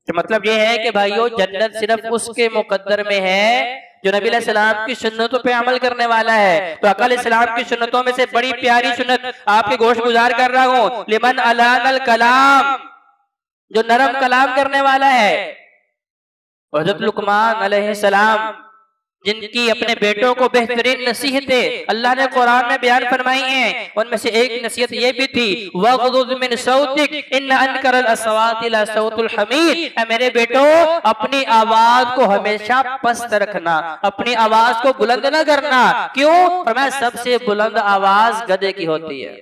तो मतलब ये है कि भाइयों जन्नत सिर्फ उसके मुकद्दर में है जो नबी अलैहिस्सलाम की सुन्नतों पे अमल करने वाला है। तो अकल इस्लाम की सुन्नतों में से बड़ी प्यारी सुन्नत आपके गोश गुजार कर रहा हूँ, लिमन अलानल कलाम, जो नरम कलाम करने वाला है। हज़रत लुकमान अलैहिस्सलाम जिनकी अपने बेटों को बेहतरीन नसीहतें अल्लाह ने कुरान में बयान फरमाई हैं, उनमें से एक नसीहत ये भी थी, वग़ुज़ मिन सौतिक इन्न अनकरल अस्वाति लसौतुल हमीर। मेरे बेटो अपनी आवाज को हमेशा पस्त रखना, अपनी आवाज को बुलंद न करना। क्यों? फरमाया सबसे बुलंद आवाज गधे की होती है।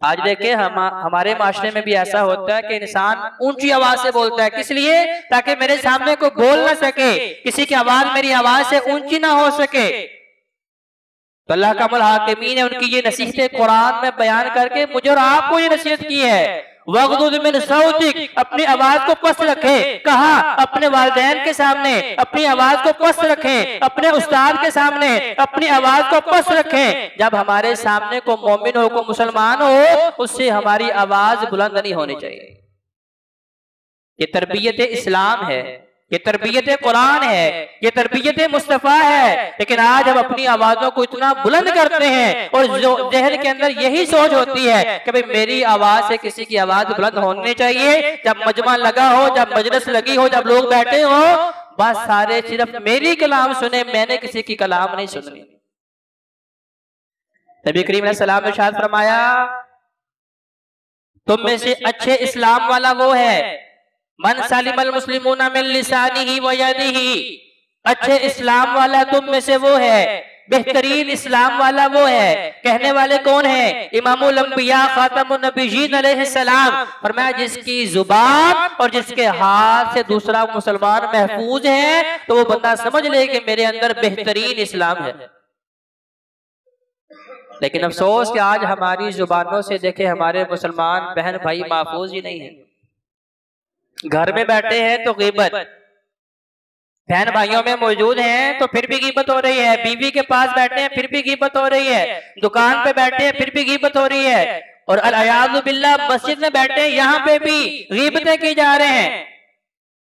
आज देखे हमारे माशरे में भी ऐसा होता है कि इंसान ऊंची आवाज से बोलता है, किस लिए? ताकि मेरे सामने कोई बोल ना सके, किसी की आवाज मेरी आवाज से ऊंची ना हो सके। तो अल्लाह का हाकिमीन ने उनकी ये नसीहतें कुरान में बयान करके मुझे और आपको ये नसीहत की है, वग़ुज़ मिन सौतिक, अपनी आवाज को पस्त रखे। कहा? अपने वालिदैन के सामने अपनी आवाज को पस्त रखें, अपने उस्ताद के सामने अपनी आवाज को पस्त रखें। जब हमारे सामने को मोमिन हो, को मुसलमान हो, उससे हमारी आवाज बुलंद नहीं होनी चाहिए। ये तरबियत इस्लाम है, ये तरबियत कुरान है, ये तरबियत मुस्तफ़ा है। लेकिन आज हम अपनी आवाजों को इतना बुलंद करते हैं और जो जहन के अंदर यही सोच होती है कि भाई मेरी आवाज से किसी की आवाज बुलंद होनी चाहिए। जब मजमा लगा हो, जब मजलिस लगी हो, जब लोग बैठे हो, बस सारे सिर्फ मेरी कलाम सुने, मैंने किसी की कलाम नहीं सुननी। नबी करीम अलैहि सलाम ने इरशाद फरमाया, तुम में से अच्छे इस्लाम वाला वो है मन सलिमल मुस्लिमूना मिन लिसानिही व यदिही। अच्छे इस्लाम वाला तुम में से वो है, बेहतरीन इस्लाम वाला वो है। कहने वाले कौन है? इमामुल अंबिया खातमुन नबिय्यीन अलैहिस्सलाम। फरमाया जिसकी जुबान और जिसके हाथ से दूसरा मुसलमान महफूज है, तो वो बंदा समझ ले कि मेरे अंदर बेहतरीन इस्लाम है। लेकिन अफसोस कि आज हमारी जुबानों से देखे हमारे मुसलमान बहन भाई महफूज ही नहीं है। घर में बैठे हैं तो गीबत, बहन भाइयों में मौजूद हैं तो फिर भी गीबत हो रही है, बीवी के पास बैठे हैं फिर भी गीबत हो रही है, दुकान पे बैठे हैं फिर भी गीबत हो रही है, और अल-अयाज़ु बिल्लाह मस्जिद में बैठे हैं यहाँ पे भी गीबतें की जा रहे हैं।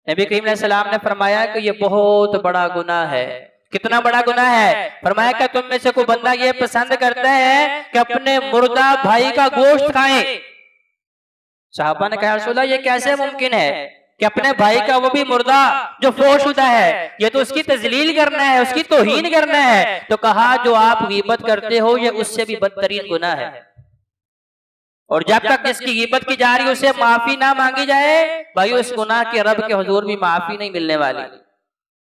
नबी करीम अलैहि सलाम ने फरमाया कि ये बहुत बड़ा गुनाह है। कितना बड़ा गुनाह है? फरमाया कि तुम में से कोई बंदा ये पसंद करता है कि अपने मुर्दा भाई का गोश्त खाए। साहबा ने कहा रसूल अल्लाह ये कैसे मुमकिन है कि अपने भाई का वो भी मुर्दा जो फोशुदा है, ये तो उसकी तजलील करना है, उसकी तौहीन करना है। तो कहा जो आप गीबत करते हो ये उससे भी बदतरीन गुनाह है, और जब तक जिसकी गीबत की जा रही है उसे माफी ना मांगी जाए, भाई उस गुनाह के रब के हुजूर भी माफी नहीं मिलने वाली।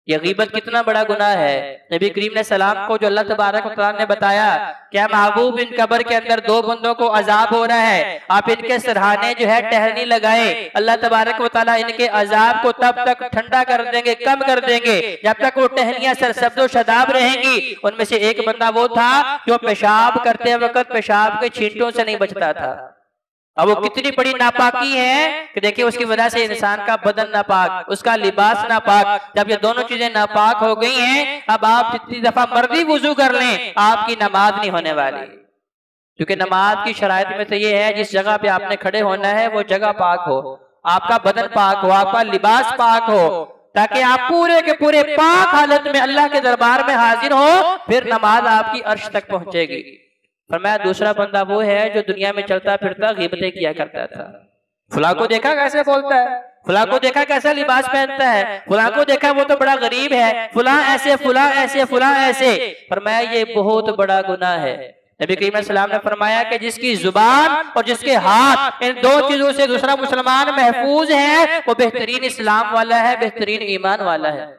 ये गीबत कितना बड़ा गुनाह है। नबी करीम ने सलाम को जो अल्लाह तबारक व तआला ने बताया क्या महबूब इन कब्र के अंदर दो बंदों को अजाब हो रहा है, आप इनके सरहाने जो है टहलनी लगाए, अल्लाह तबारक व तआला इनके अजाब को तब तक ठंडा कर देंगे, कम कर देंगे जब तक वो टहनियां सरसब्दो शदाब रहेंगी। उनमें से एक बंदा वो था जो पेशाब करते वक्त पेशाब के छींटों से नहीं बचता था। अब वो कितनी बड़ी नापाकी है कि देखिए उसकी वजह से इंसान का बदन नापाक, उसका लिबास नापाक। जब ये दोनों चीजें नापाक हो गई हैं, अब आप जितनी दफा मर्जी वुजू कर लें आपकी नमाज नहीं होने वाली। क्योंकि नमाज की शराइत में तो ये है जिस जगह पे आपने खड़े होना है वो जगह पाक हो, आपका बदन पाक हो, आपका लिबास पाक हो, ताकि आप पूरे के पूरे पाक हालत में अल्लाह के दरबार में हाजिर हो, फिर नमाज आपकी अर्श तक पहुंचेगी। फरमाया दूसरा बंदा वो है जो दुनिया में चलता फिरता गीबतें किया करता था। फुला को देखा कैसे बोलता है, फुला को देखा कैसा लिबास पहनता है, फुला को देखा वो तो बड़ा गरीब है, फुला ऐसे फुला ऐसे फुला ऐसे। फरमाया ये बहुत बड़ा गुनाह है। नबी करीम सलाम ने फरमाया कि जिसकी जुबान और जिसके हाथ इन दो चीजों से दूसरा मुसलमान महफूज है वो बेहतरीन इस्लाम वाला है, बेहतरीन ईमान वाला है।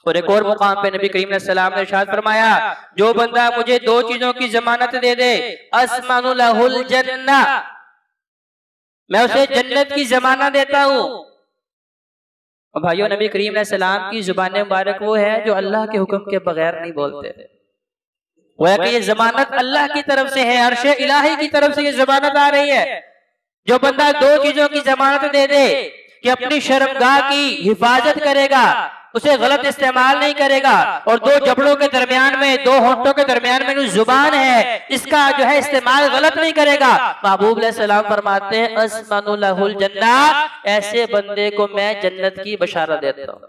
और एक और मुकाम पे नबी करीम सलाम ने इरशाद फरमाया जो बंदा मुझे दो चीजों की जमानत दे दे अस्मानु लहुल जन्ना, मैं उसे जन्नत की जमानत देता हूँ। और भाइयों नबी करीम सलाम की जुबान मुबारक वो है जो अल्लाह के हुक्म के बगैर नहीं बोलते। वो है कि ये जमानत अल्लाह की तरफ से है, अर्शे इलाही की तरफ से ये जमानत आ रही है। जो बंदा दो चीजों की जमानत दे दे कि अपनी शर्मगाह की हिफाजत करेगा, उसे गलत इस्तेमाल नहीं करेगा, और दो जबड़ों के दरमियान में, दो होंठों के दरमियान में जो जुबान है, इसका जो है इस्तेमाल गलत नहीं करेगा। महबूब अलैहिस्सलाम फरमाते हैं अस्मनु लहुल जन्नह, ऐसे बंदे को मैं जन्नत की बशारत देता हूँ।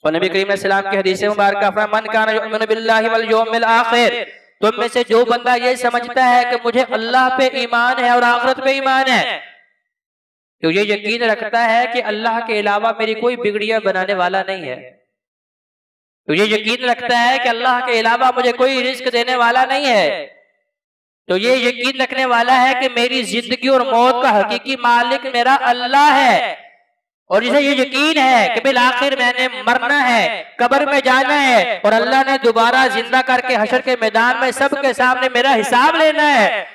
और नबी करीम अलैहिस्सलाम की हदीस मुबारक फरमाया मन काना युमिनु बिल्लाहि वल यौमिल आखिर, तुम में से जो बंदा ये समझता है कि मुझे अल्लाह पे ईमान है और आखिरत पे ईमान है, तो ये यकीन रखता है कि अल्लाह के अलावा मेरी कोई बिगड़ियां बनाने वाला नहीं है, तो ये यकीन रखता है कि अल्लाह के अलावा मुझे कोई रिस्क देने वाला नहीं है, तो ये यकीन रखने वाला है कि मेरी जिंदगी और मौत का हकीकी मालिक मेरा अल्लाह है, और जिसे ये यकीन है कि बिल आखिर मैंने मरना है, कब्र में जाना है, और अल्लाह ने दोबारा जिंदा करके हशर के मैदान में सबके सामने मेरा हिसाब लेना है,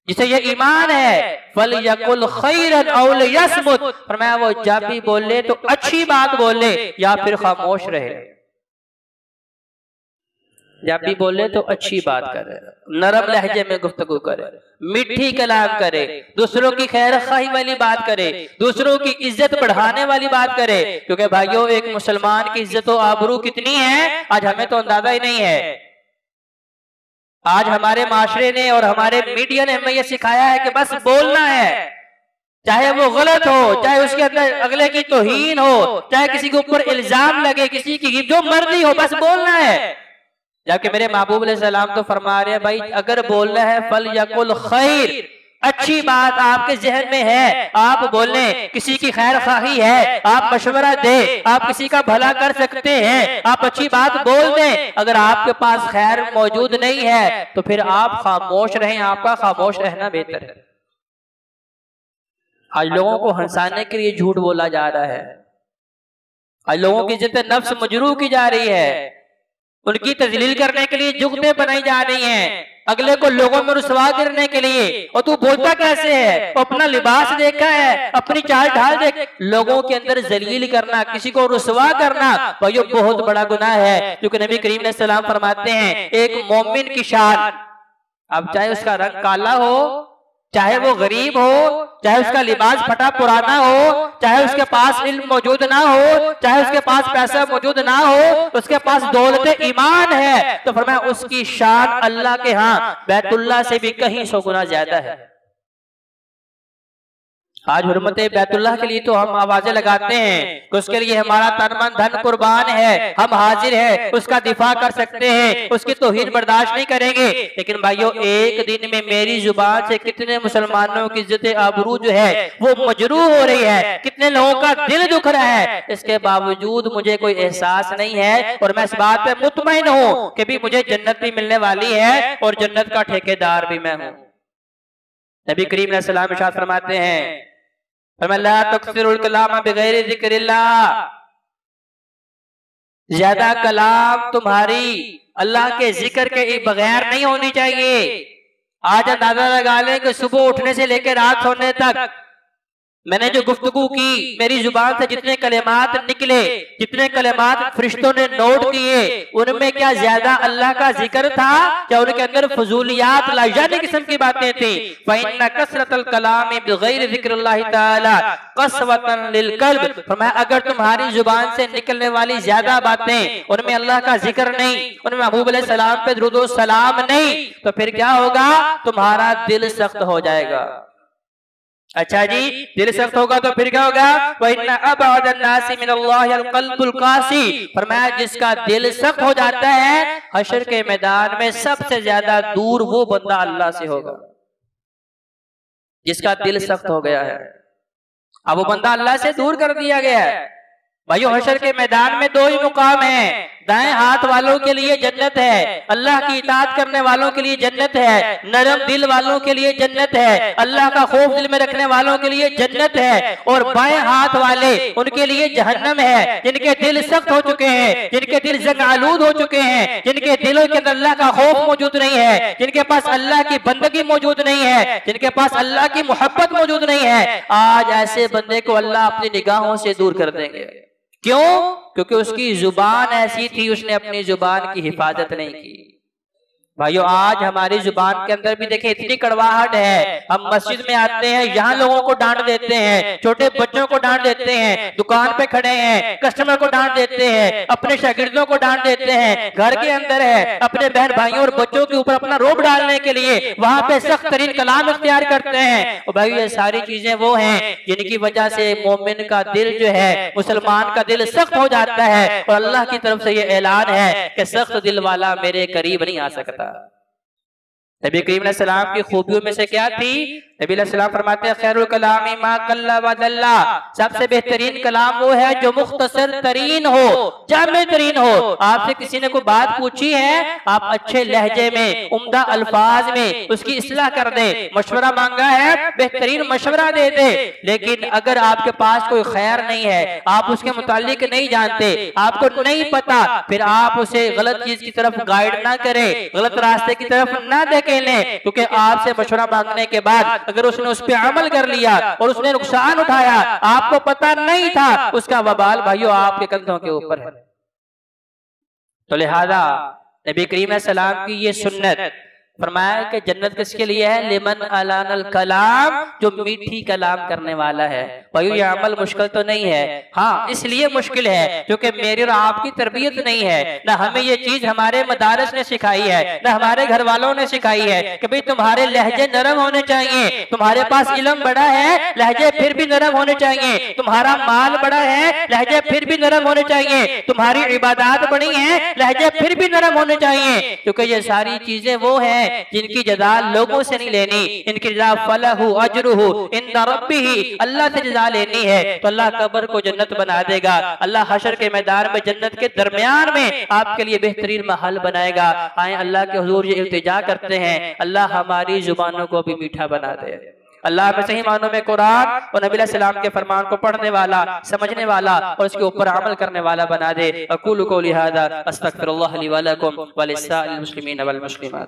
जिसे ये ईमान है, फल यकुल खैरन औ लियस्मुत, फरमाया वो जब भी बोले तो अच्छी बात बोले या फिर खामोश रहे। जब भी बोले तो अच्छी बात करे, नरम लहजे में गुफ्तगू करे, मीठी कलाम करे, दूसरों की खैर खाही वाली बात करे, दूसरों की इज्जत बढ़ाने वाली बात करे। क्योंकि भाइयों एक मुसलमान की इज्जत और आबरू कितनी है आज हमें तो अंदाजा ही नहीं है। आज हमारे माशरे ने और हमारे मीडिया ने हमें यह सिखाया है कि बस बोलना है, चाहे वो गलत हो, चाहे उसके अंदर अगले की तौहीन हो, चाहे किसी के ऊपर इल्जाम लगे, किसी की जो मर्जी हो, बस बोलना है। जबकि मेरे महबूब अलैहिस्सलाम तो फरमा रहे हैं भाई अगर बोलना है फल यकुल खैर, अच्छी बात आपके जहन में है आप बोलें, किसी की खैर खाही है आप मशवरा दें, आप किसी का भला कर सकते हैं, आप अच्छी बात बोल दें। अगर आपके पास खैर मौजूद नहीं है तो फिर आप खामोश रहें, आपका खामोश रहना बेहतर है। आज लोगों को हंसाने के लिए झूठ बोला जा रहा है, आज लोगों की इज्जत नफ्स मजरूह की जा रही है, उनकी तजलील करने के लिए जुगतें बनाई जा रही हैं, अगले को लोगों में रुसवा करने के लिए। और तू बोलता कैसे है, अपना लिबास देखा है, अपनी चाल ढाल देख, लोगों के अंदर जलील करना, किसी को रुसवा करना भाइयों बहुत बड़ा गुनाह है। क्योंकि नबी करीम अलैहि सलाम फरमाते हैं एक मोमिन की शान, अब चाहे उसका रंग काला हो, चाहे वो गरीब हो, चाहे उसका लिबास फटा पुराना हो, चाहे उसके पास इल्म मौजूद ना हो, चाहे उसके पास पैसा मौजूद ना हो, उसके पास दौलत ईमान है, तो फरमाया उसकी शान अल्लाह के यहाँ बैतुल्लाह से भी कहीं 100 गुना ज्यादा है। आज हुर्मत बैतुल्लाह के लिए तो हम आवाजें लगाते हैं कि उसके लिए हमारा तन मन धन कुर्बान है, हम हाजिर है, उसका दिफा कर सकते हैं, उसकी तौहीन बर्दाश्त नहीं करेंगे। लेकिन भाइयों एक दिन में मेरी जुबान से कितने मुसलमानों की इज्जत आबरू जो है वो मजरूह हो रही है, कितने लोगों का दिल दुख रहा है, इसके बावजूद मुझे कोई एहसास नहीं है। और मैं इस बात पे मुतमईन हूँ कि भी मुझे जन्नत भी मिलने वाली है और जन्नत का ठेकेदार भी मैं हूँ। नबी करीम अलैहि सलाम इरशाद फरमाते हैं ला तक्सिरुल कलाम बिगैर जिक्रिल्लाह, ज्यादा कलाम तुम्हारी अल्लाह के जिक्र के बगैर नहीं होनी चाहिए। आज अंदाजा लगा लें कि सुबह उठने से लेकर रात सोने तक मैंने जो गुफ्तगू की, मेरी जुबान से जितने कलेमात निकले, जितने कलेमात फरिश्तों ने नोट किए, उनमें क्या ज्यादा अल्लाह का जिक्र था या उनके अंदर फजूलियात लाजानी किस्म की बातें थी। फ़इन्न कसरतल कलाम बिगैर ज़िक्रिल्लाह तआला क़स्वतन लिलक़ल्ब, फरमाया अगर तुम्हारी जुबान से निकलने वाली ज्यादा बातें उनमें अल्लाह का जिक्र नहीं, उनमें महबूब अलैहि सलाम पे दुरूद व सलाम नहीं, तो फिर क्या होगा, तुम्हारा दिल सख्त हो जाएगा। अच्छा जी, दिल सख्त होगा तो फिर क्या होगा, वइन्ना अबअदन नासि मिनल्लाहि अल-क़ल्बुल क़ासी, फरमाया जिसका दिल सख्त हो जाता है हशर के मैदान में सबसे ज्यादा दूर वो बंदा अल्लाह से होगा जिसका दिल सख्त हो गया है। अब वो बंदा अल्लाह से दूर कर दिया गया है। भाइयों हशर के मैदान में 2 ही मुकाम है, दाएं हाथ वालों के लिए जन्नत है, अल्लाह की इताअत करने वालों के लिए जन्नत है, नरम दिल वालों के लिए जन्नत है, अल्लाह का खौफ दिल में रखने वालों के लिए जन्नत है। और बाएं हाथ वाले उनके लिए जहन्नम है, जिनके दिल सख्त हो चुके हैं, जिनके दिल जंग आलूद हो चुके हैं, जिनके दिलों के अंदर अल्लाह का खौफ मौजूद नहीं है, जिनके पास अल्लाह की बंदगी मौजूद नहीं है, जिनके पास अल्लाह की मोहब्बत मौजूद नहीं है। आज ऐसे बंदे को अल्लाह अपनी निगाहों से दूर कर देंगे। क्यों? क्योंकि उसकी जुबान ऐसी थी, उसने अपनी जुबान की हिफाजत नहीं की। भाइयों आज हमारी जुबान के अंदर भी देखें इतनी कड़वाहट है, हम मस्जिद में आते हैं यहाँ लोगों को डांट देते हैं, छोटे बच्चों को डांट देते हैं, दुकान पे खड़े हैं कस्टमर को डांट देते हैं, अपने शागिर्दों को डांट देते हैं, घर के अंदर है अपने बहन भाइयों और बच्चों के ऊपर अपना रोब डालने के लिए वहां पे सख्त तरीन कलाम इख्तियार करते हैं। और भाई ये सारी चीजें वो हैं जिनकी वजह से मोमिन का दिल जो है, मुसलमान का दिल सख्त हो जाता है और अल्लाह की तरफ से ये ऐलान है कि सख्त दिल वाला मेरे करीब नहीं आ सकता। नबी करीम अलैहि सलाम की खूबियों में से क्या थी? नबी अलैहि सलाम फरमाते हैं खैरुल कलामी मा कल्ला व दल्ला, सबसे बेहतरीन कलाम वो है जो मुख्तसर तरीन हो, जामे तरीन हो। आपसे किसी ने कोई बात पूछी है, आप अच्छे लहजे में उम्दा अल्फाज में उसकी इस्लाह कर दे, मशवरा मांगा है बेहतरीन मशवरा दे दे। लेकिन अगर आपके पास कोई खैर नहीं है, आप उसके मुतालिक नहीं जानते, आपको नहीं पता, फिर आप उसे गलत चीज की तरफ गाइड ना करें, गलत रास्ते की तरफ ना धकेलें, क्योंकि आपसे मशवरा मांगने के बाद अगर उसने उस पर अमल कर लिया और उसने नुकसान उठाया, आपको पता नहीं था, उसका वबाल भाइयों आपके कंधों के ऊपर है। तो लिहाजा नबी करीम अलैहि सलाम की ये सुन्नत फरमाया कि जन्नत किसके लिए है? लिमन अलानल कलाम, जो मीठी कलाम करने वाला है। भाई ये अमल मुश्किल तो नहीं है, हाँ इसलिए मुश्किल है क्योंकि मेरी और आपकी तरबियत नहीं है, ना हमें ये चीज हमारे मदारस ने सिखाई है, ना हमारे घर वालों ने सिखाई है कि भाई तुम्हारे लहजे नरम होने चाहिए, तुम्हारे पास इल्म बड़ा है लहजे फिर भी नरम होने चाहिए, तुम्हारा माल बड़ा है लहजे फिर भी नरम होने चाहिए, तुम्हारी इबादत बड़ी है लहजे फिर भी नरम होने चाहिए। क्योंकि ये सारी चीजें वो है जिनकी जज़ा लोगों से नहीं लेनी, इनकी जज़ा फलहु अजरुहु इंदा रब्बिही, अल्लाह से जज़ा लेनी है। तो अल्लाह कब्र को जन्नत बना देगा, अल्लाह हशर के मैदान में जन्नत के दरमियान में आपके लिए बेहतरीन महल बनाएगा। आए अल्लाह के हुजूर ये इल्तिजा करते हैं, अल्लाह हमारी जुबानों को भी मीठा बना दे। अल्लाह में सही मानों में कुरान और नबी अलैहि सलाम के फरमान को पढ़ने वाला, समझने वाला और उसके ऊपर अमल करने वाला बना दे। अक़ूलु क़ौली हाज़ा अस्तग़फ़िरुल्लाह ली व लकुम व लिस्साइरिल मुस्लिमीन वल मुस्लिमात।